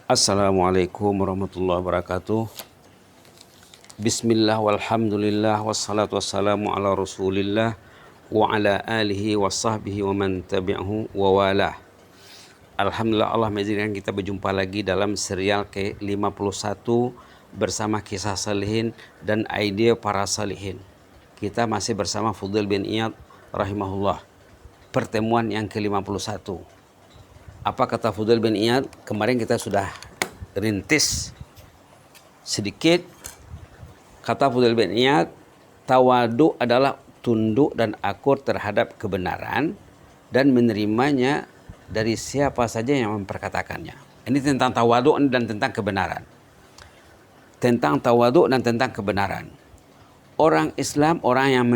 Assalamualaikum warahmatullahi wabarakatuh. Bismillah walhamdulillah wassalatu wassalamu ala rasulillah wa ala alihi wa sahbihi wa man tabi'ahu wa walah. Alhamdulillah Allah mengizinkan kita berjumpa lagi dalam serial ke-51 bersama kisah salihin dan ide para salihin. Kita masih bersama Fudail bin Iyad rahimahullah. Pertemuan yang ke-51. Apa kata Fudail bin Iyad? Kemarin kita sudah rintis sedikit. Kata Fudail bin Iyad, tawadu adalah tunduk dan akur terhadap kebenaran dan menerimanya dari siapa saja yang memperkatakannya. Ini tentang tawadu dan tentang kebenaran. Tentang tawadu dan tentang kebenaran. Orang Islam, orang yang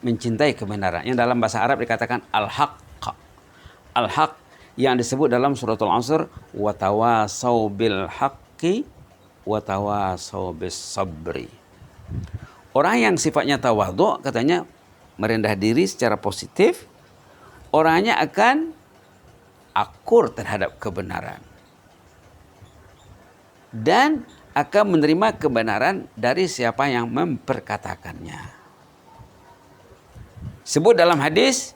mencintai kebenaran. Yang dalam bahasa Arab dikatakan al-haq. Al-haq yang disebut dalam suratul Asr, wa tawasau bil haqqi wa tawasau bis sabri. Orang yang sifatnya tawadhu katanya merendah diri secara positif, orangnya akan akur terhadap kebenaran dan akan menerima kebenaran dari siapa yang memperkatakannya. Sebut dalam hadis,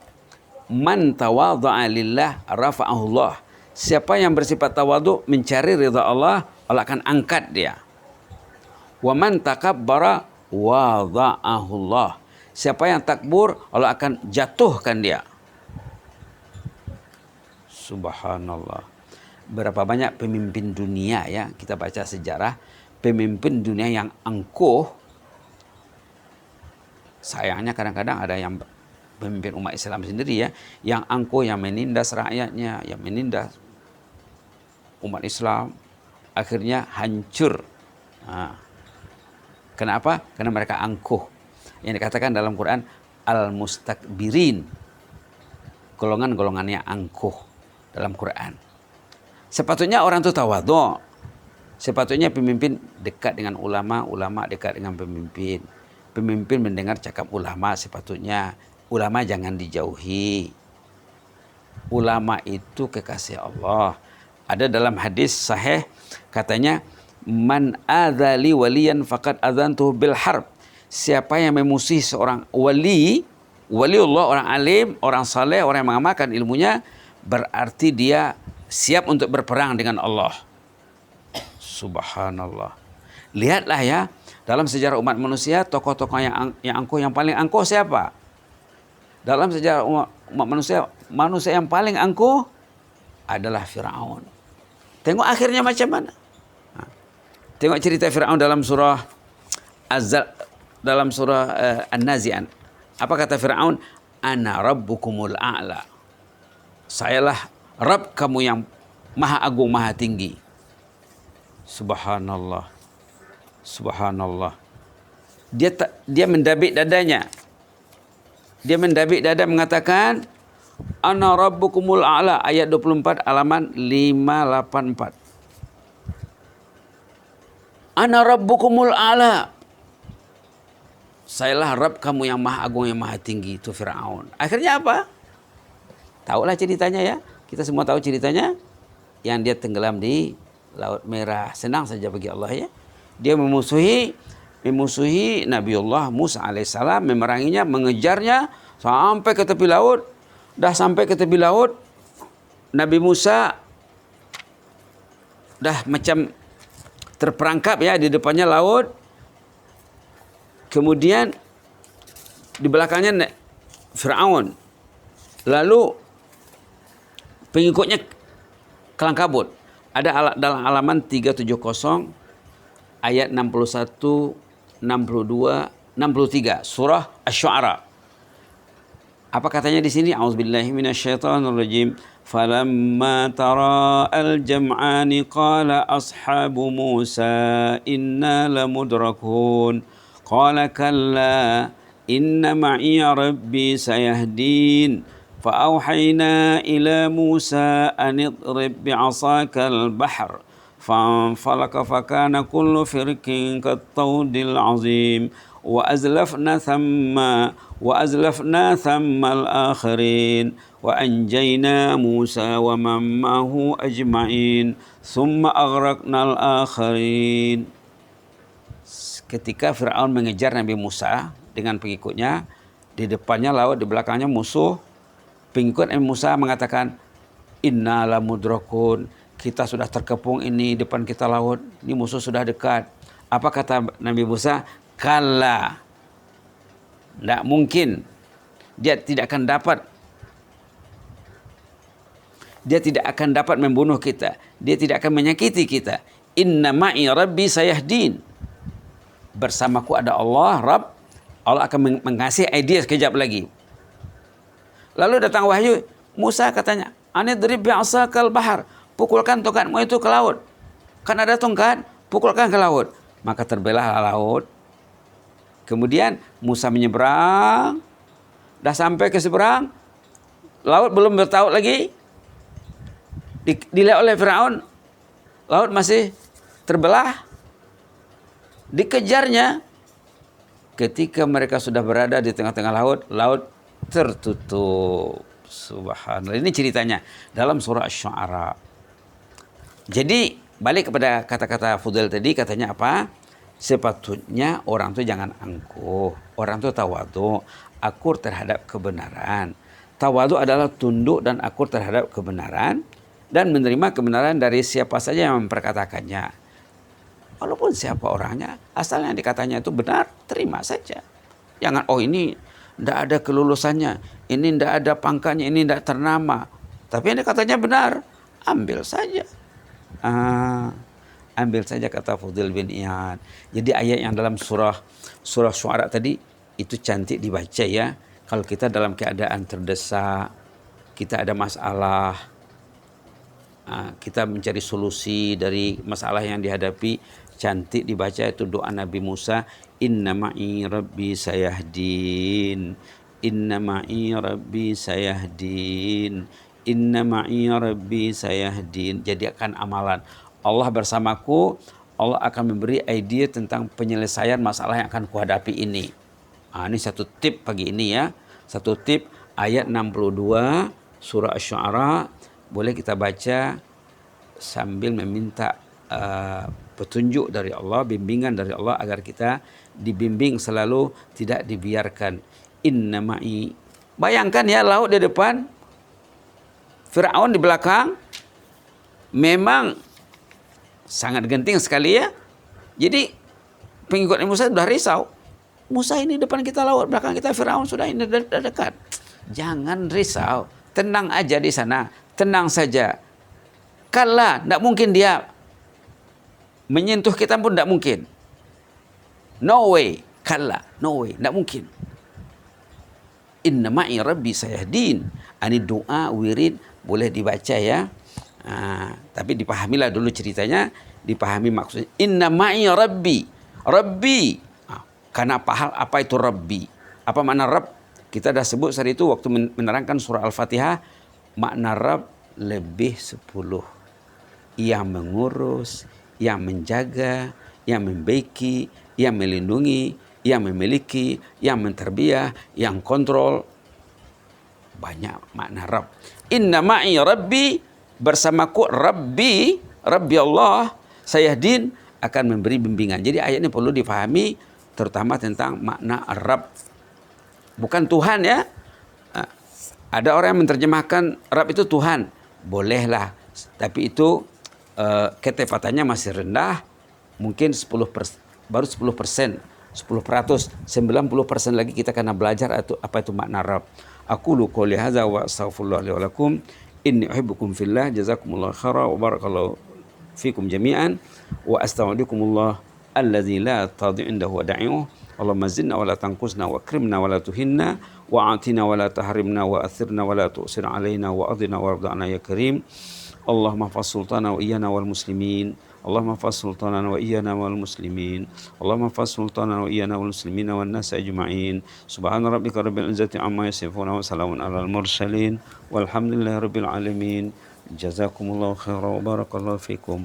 man tawadha'a lillah rafa'ahullah. Siapa yang bersifat tawadhu mencari ridha Allah, Allah akan angkat dia. Wa man takabbara wadha'ahullah. Siapa yang takbur, Allah akan jatuhkan dia. Subhanallah. Berapa banyak pemimpin dunia ya, kita baca sejarah pemimpin dunia yang angkuh. Sayangnya kadang-kadang ada yang pemimpin umat Islam sendiri ya, yang angkuh, yang menindas rakyatnya, yang menindas umat Islam, akhirnya hancur. Kenapa? Karena mereka angkuh. Yang dikatakan dalam Quran al-mustakbirin, golongan-golongannya angkuh dalam Quran. Sepatutnya orang itu tawadhu. Sepatutnya pemimpin dekat dengan ulama, ulama dekat dengan pemimpin. Pemimpin mendengar cakap ulama sepatutnya. Ulama jangan dijauhi. Ulama itu kekasih Allah. Ada dalam hadis sahih katanya, man adzali waliyan faqad adzantuhu bil harb. Siapa yang memusuhi seorang waliullah, orang alim, orang saleh, orang yang mengamalkan ilmunya, berarti dia siap untuk berperang dengan Allah. Subhanallah. Lihatlah ya, dalam sejarah umat manusia, tokoh-tokoh yang angkuh, yang paling angkuh siapa? Dalam sejarah umat manusia yang paling angkuh adalah Fir'aun. Tengok akhirnya macam mana. Tengok cerita Fir'aun dalam surah An-Nazi'an. Apa kata Fir'aun? Ana rabbukumul a'la. Sayalah Rabb kamu yang maha agung, maha tinggi. Subhanallah. Subhanallah. Dia mendabik dadanya. Dia mendabik dada mengatakan, ana rabbukumul a'la, ayat 24 halaman 584. Ana rabbukumul a'la. Sayalah Rabb kamu yang maha agung, yang maha tinggi. Itu Fir'aun. Akhirnya apa? Tahulah ceritanya ya. Kita semua tahu ceritanya. Yang dia tenggelam di Laut Merah. Senang saja bagi Allah ya. Dia memusuhi Nabiullah Musa alaihissalam, memeranginya, mengejarnya sampai ke tepi laut. Dah sampai ke tepi laut, Nabi Musa dah macam terperangkap ya di depannya laut. Kemudian di belakangnya Fir'aun. Lalu pengikutnya kelang kabut. Ada dalam halaman 370 ayat 61, 62, 63 surah Asy-Syu'ara. Apa katanya di sini? A'udzubillahi minasyaitonirrajim. Falamma tara al-jam'ani qala ashabu Musa inna lamudrakun. Qala kalla inna ma'iya rabbi sayahdin. فأوحينا إلى موسى أن اضرب بعصاك البحر فانفلق فكان كل فرق كالطود العظيم وأزلفنا ثم الآخرين وأنجينا موسى ومن معه أجمعين ثم أغرقنا الآخرين. Ketika Fir'aun mengejar Nabi Musa dengan pengikutnya, di depannya laut, di belakangnya musuh. Pengikut Nabi Musa mengatakan, Inna la mudrakun, kita sudah terkepung ini, depan kita laut, ini musuh sudah dekat. Apa kata Nabi Musa? Kalla, tidak mungkin, dia tidak akan dapat membunuh kita, dia tidak akan menyakiti kita. Inna ma'i rabbi sayahdin, bersamaku ada Allah, Rabb, Allah akan mengasih idea sekejap lagi. Lalu datang wahyu, Musa katanya, anidrib bi'asakal bahar, pukulkan tongkatmu itu ke laut. Kan ada tongkat, pukulkan ke laut. Maka terbelah laut. Kemudian Musa menyeberang, dah sampai ke seberang, laut belum bertaut lagi, dilihat oleh Firaun, laut masih terbelah, dikejarnya. Ketika mereka sudah berada di tengah-tengah laut, laut tertutup. Subhanallah. Ini ceritanya dalam surah Asy-Syu'ara. Jadi balik kepada kata-kata Fudail tadi, katanya apa? Sepatutnya orang itu jangan angkuh, orang itu tawadhu, akur terhadap kebenaran. Tawadhu adalah tunduk dan akur terhadap kebenaran dan menerima kebenaran dari siapa saja yang memperkatakannya. Walaupun siapa orangnya, asal yang dikatanya itu benar, terima saja. Jangan, oh ini tidak ada kelulusannya, ini tidak ada pangkatnya, ini tidak ternama. Tapi yang dikatanya benar, ambil saja. Ambil saja, kata Fudail bin Iyad. Jadi ayat yang dalam surah Syu'ara tadi itu cantik dibaca ya. Kalau kita dalam keadaan terdesak, kita ada masalah, kita mencari solusi dari masalah yang dihadapi, cantik dibaca itu doa Nabi Musa, Inna ma'i rabbi sayahdin, Inna ma'i rabbi sayahdin, Inna ma'i rabbi sayahdin. Jadi akan amalan. Allah bersamaku, Allah akan memberi ide tentang penyelesaian masalah yang akan kuhadapi ini. Ini satu tip pagi ini ya. Satu tip ayat 62 surah Asy-Syu'ara. Boleh kita baca sambil meminta petunjuk dari Allah, bimbingan dari Allah agar kita dibimbing selalu, tidak dibiarkan. Inna ma'i. Bayangkan ya, laut di depan, Fir'aun di belakang. Memang sangat genting sekali ya. Jadi pengikut Musa sudah risau. Musa ini depan kita laut, belakang kita Firaun, sudah ini dekat. Jangan risau, tenang aja di sana, tenang saja. Kalla, tidak mungkin dia menyentuh kita pun tidak mungkin. No way, kalla, no way, tidak mungkin. Inna ma'i rabbi sayahdin. Ini doa wirid boleh dibaca ya. Tapi dipahamilah dulu ceritanya, dipahami maksudnya. Inna ma'i rabbi, rabbi. Karena apa itu rabbi? Apa makna Rabb? Kita dah sebut saat itu waktu menerangkan surah Al-Fatihah, makna Rabb lebih 10. Yang mengurus, yang menjaga, yang membaiki, yang melindungi, yang memiliki, yang menterbiah, yang kontrol. Banyak makna Rabb. Inna ma'i rabbi, bersamaku Rabbi, Rabbi Allah, sayahdin, akan memberi bimbingan. Jadi ayat ini perlu difahami terutama tentang makna Rabb. Bukan Tuhan ya. Ada orang yang menerjemahkan Rabb itu Tuhan. Bolehlah. Tapi itu ketepatannya masih rendah. Mungkin baru 10%. 10%. 90% lagi kita kena belajar apa itu makna Rabb. Aqulu qouli hadza wa astaghfirullah li wa lakum. Inni uhibbukum fillah, jazakumullah khairan wa barakallahu fikum jami'an wa astaudikumullah alladzi la tadhi'u indahu wada'i'uh. Allahumma zidna wa la tanqusna wa akrimna wa la tuhinna wa atina wa la tahrimna wa athirna wa la tu'sir alaina wa adina warda'na ya karim. Allahumma hafaz sultana wa iyana wal muslimin. Allahumma hafaz sultana wa iyana wal muslimin. Allahumma hafaz sultana wa iyana wal muslimin wan nas ajma'in. Subhana rabbika rabbil izzati amma yasifun wa salamun alal mursalin walhamdulillahi rabbil alamin. Jazakumullahu khairan wa barakallahu fikum.